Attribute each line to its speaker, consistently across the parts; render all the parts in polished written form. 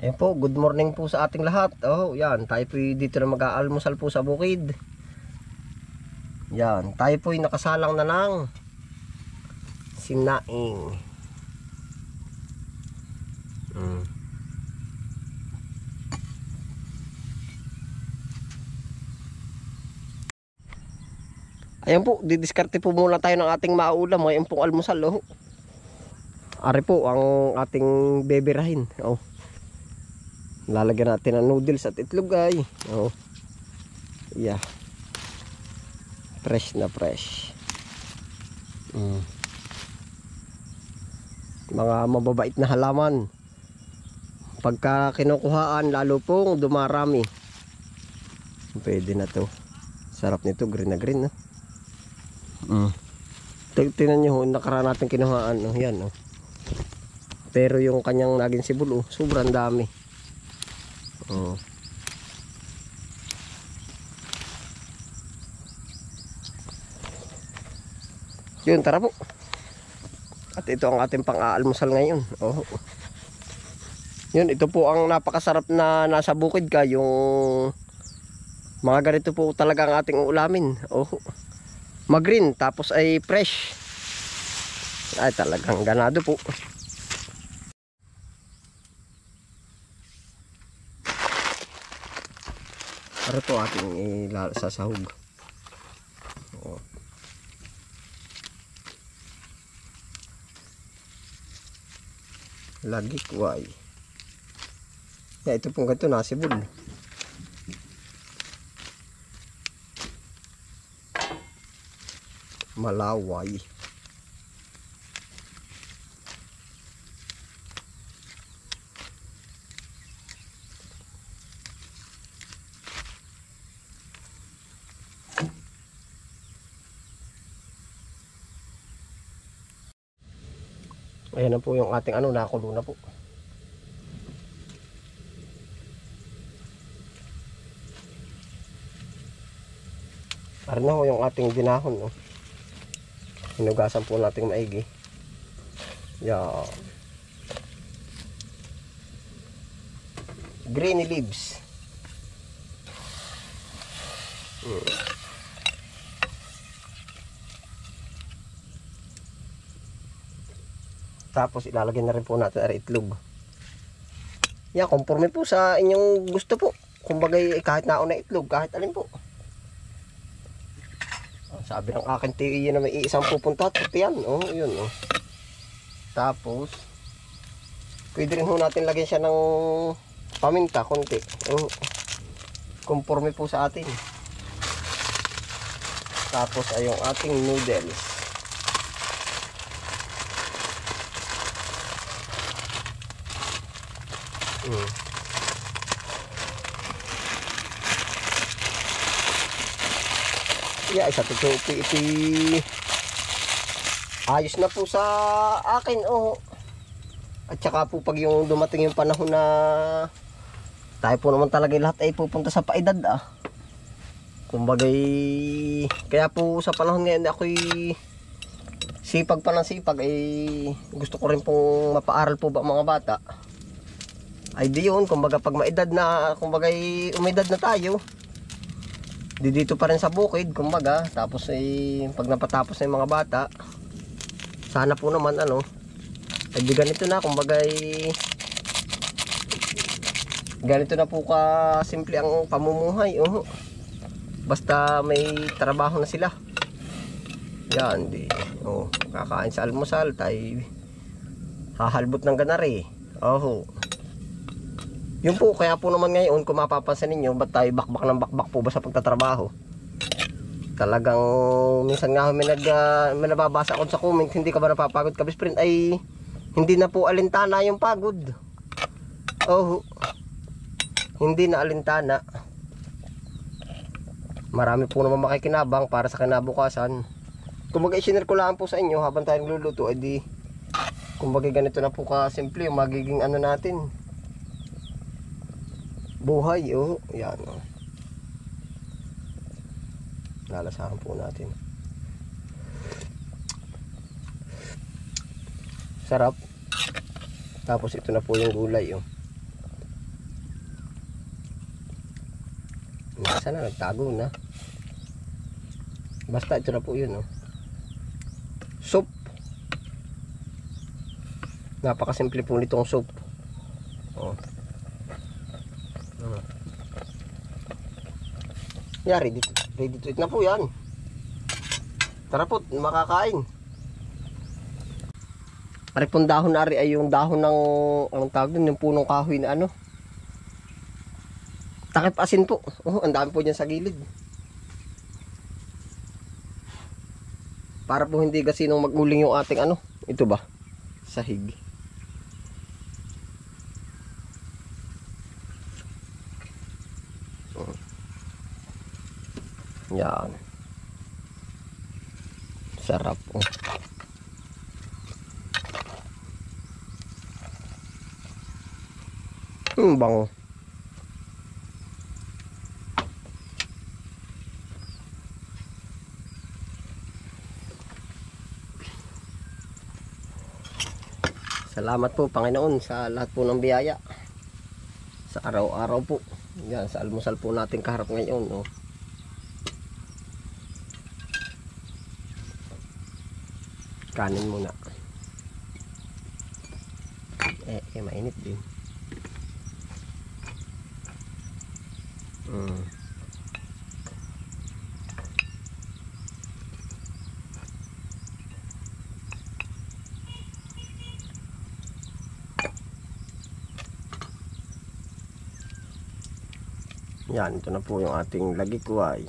Speaker 1: Ayan po, good morning po sa ating lahat. Oh, yan, tayo po dito na mag-aalmusal po sa bukid. Yan, tayo po nakasalang na ng sinaing. Ayan po, didiskarte po muna tayo ng ating maulam. Ngayon pong almusal, oh. Ari po ang ating beberahin. Oh. Lalagyan natin ng noodles at itlog ay. Oh. Yeah. Fresh na fresh. Mga mababait na halaman. Pagka kinukuhaan, lalo pong dumarami. Pwede na to. Sarap nito, green na green, no? Tingnan nyo, nakaraan natin kinuhaan, no? Yan, no? Pero yung kanyang naging sibol, sobrang dami. Yun, tara po. At ito ang ating pang-aalmusal ngayon. Yun, ito po ang napakasarap na nasa bukid ka. Yung mga ganito po talaga ang ating ulamin. Mag-green, tapos ay fresh. Ay, talagang ganado po. Para po ating sasahog. Lagi kuway. Ito pong ganito nasibol. Malaway. Ayan na po yung ating nakulo na po. Ayan na po yung ating dinahon, no? Hinugasan po natin maigi. Yan. Greeny leaves. Tapos ilalagay na rin po natin ang itlog. Yan, conforme po sa inyong gusto po. Kumbaga kahit nauna itlog, kahit alin po. Sabi ng akin tiyo na may isang pupunta at yan. Yun. Tapos pwede rin ho natin lagyan siya ng paminta konti. Conforme po sa atin. Tapos ay yung ating noodles. Yeah, isa to ayos na po sa akin. At saka po pag yung dumating yung panahon na tayo po naman talaga lahat ay pupunta sa paedad kumbagay, kaya po sa panahon ngayon ako'y sipag pa ng sipag ay gusto ko rin pong mapaaral po ba mga bata. Ay di yun, kumbaga pag maedad na, kumbagay umedad na tayo, dito pa rin sa bukid, kumbaga. Tapos ay pag napatapos na yung mga bata, sana po naman ay di ganito na, kumbaga ganito na po ka simple ang pamumuhay. Basta may trabaho na sila. Yan, di kakain sa almusal, tayo hahalbot ng ganari. Yun po, kaya po naman ngayon kung mapapansin ninyo, ba't tayo bakbak ng bakbak po ba sa pagtatrabaho? Talagang minsan nga may nababasa ako sa comment, hindi ka ba napapagod ka best-friend? Ay hindi na po alintana yung pagod. Hindi na alintana. Marami po naman makikinabang para sa kinabukasan. Kumbaga i-share ko lang po sa inyo habang tayo nagluluto, ay di kumbaga ganito na po ka simple yung magiging natin buhay. Yan. Lalasahan po natin. Sarap. Tapos ito na po yung gulay. Sana nagtago na. Basta ito na po yun, oh. Soup. Napakasimple po nitong soup. Oh. Yeah, ready to eat na po yan. Tara po, makakain. Pare pong dahon na ay yung dahon ng, anong tawag din, yung punong kahoy na ano. Takip asin po. Oh, ang dami po dyan sa gilid. Para po hindi kasi nung maguling yung ating ano. Ito ba? Sahig. Yan. Sarap, oh. Bango. Salamat po Panginoon sa lahat po ng biyaya. Sa araw-araw po. Yan, sa almusal po natin kaharap ngayon, oh. Kanin muna. Mainit din. Yan, ito na po yung ating lagikuay.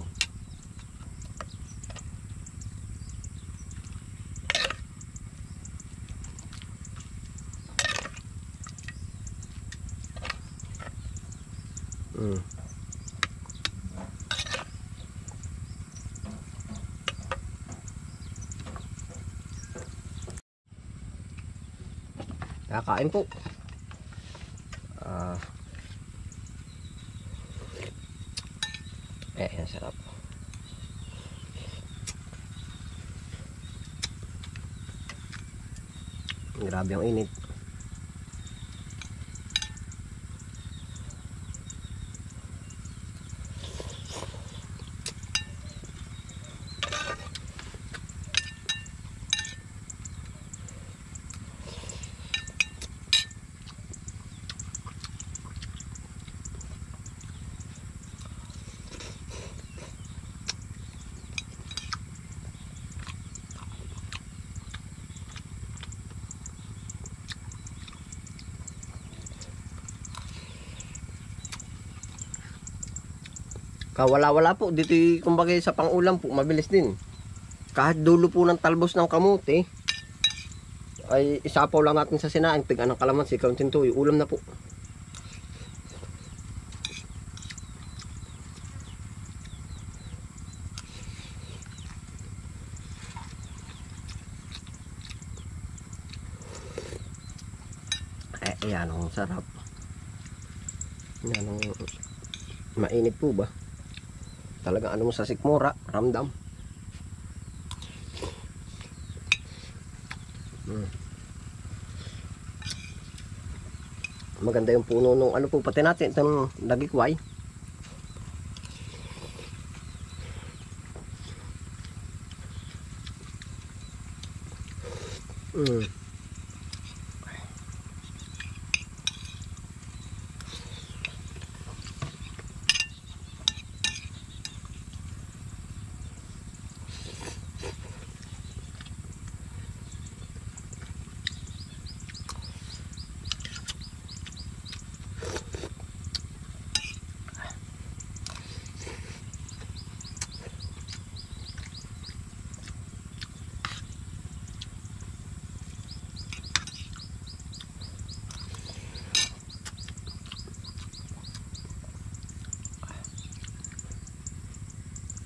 Speaker 1: Kakain po. Ang sarap. Grabe ang init. Kawala-wala po dito, kumbaga sa pangulam po, mabilis din. Kahit dulo po ng talbos ng kamote ay isapaw lang natin sa sinaing, tiga ng kalamansi, kaunting tuyo, ulam na po. Ayan, ang sarap. Yan, mainit po ba? Talaga ano mo sa sikmura, ramdam. Maganda yung puno nung ano po, pati natin itong lagikway.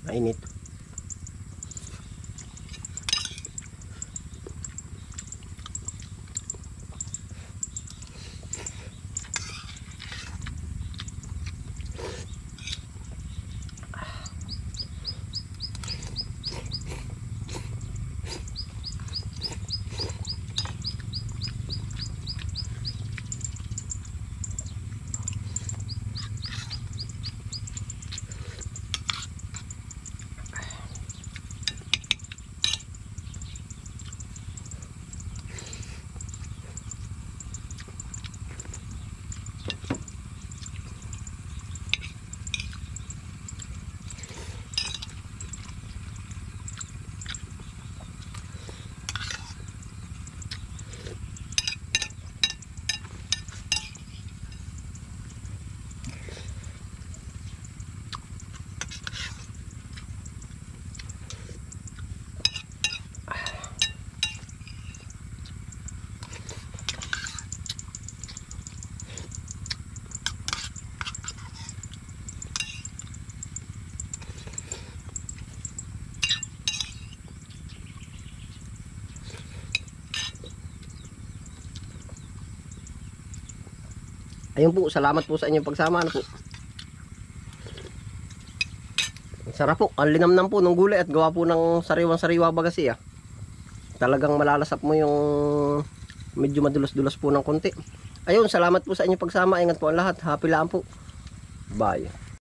Speaker 1: Mainit. Ayun po, salamat po sa inyong pagsama. Ano po. Sarap po, ang linamnam po ng gulay at gawa po ng sariwang-sariwa baga siya. Talagang malalasap mo yung medyo madulas-dulas po ng konti. Ayun, salamat po sa inyong pagsama. Ingat po ang lahat. Happy lang po. Bye.